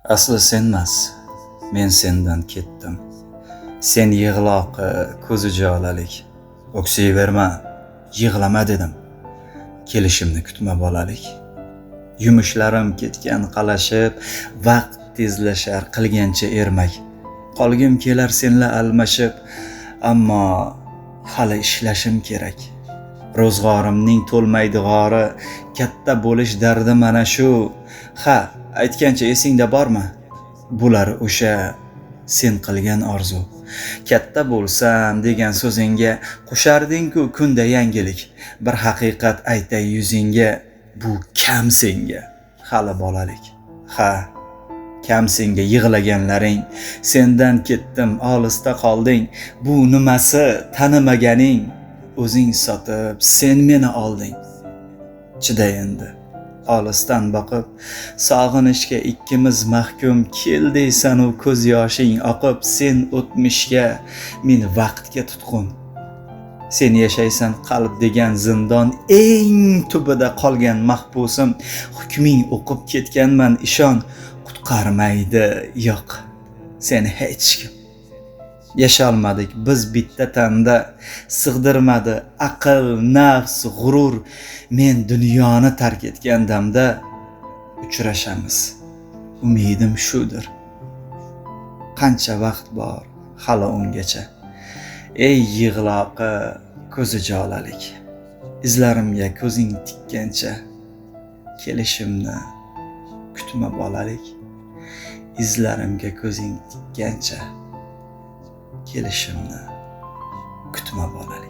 Asli senmas, men sendan ketdim. Sen yig'loqi, ko'zi jolalik. O'ksiyverma, yig'lama dedim. Kelishimni kutma bolalik. Yumushlarim ketgan qalashib, vaqt tezlashar qilgancha ermak. Qolgim kelar senla almashib, ammo hali ishlashim kerak. Ro'zg'orimning to'lmaydi g'ori, katta bo'lish dardi mana shu. Ha, aytgancha esingda bormi? Bular o'sha sen qilgan orzu. Katta bo'lsam degan so'zingga qo'sharding-ku kunda yangilik. Bir haqiqat aytay yuzingga, bu kam senga, hali bolalik. Ha, kam senga yig'laganlaring, sendan ketdim, olisda qolding. Bu nimasi tanimaganing, o'zing sotib sen meni olding. Chida endi, olisdan boqib, sog'inishga ikkimiz mahkum. Kel deysan u ko'z yoshing oqib, sen o'tmishga, men vaqtga tutqun. Sen yashaysan qalb degan zindon, eng tubida qolgan mahbusim. Hukming o'qib ketganman, ishon, qutqarmaydi yo'q seni hech kim. Yasholmadik biz bitta tanda, sig'dirmadi aql, nafs, g'urur. Men dunyoni tark etgan damda uchrashamiz. Umidim shudir. Qancha vaqt bor hali ungacha. Ey yig'loqi, ko'zi jolalik. Izlarimga ko'zing tikkancha, kelishimni kutma bolalik. Izlarimga ko'zing tikkancha, kelishimni kutma bolalik.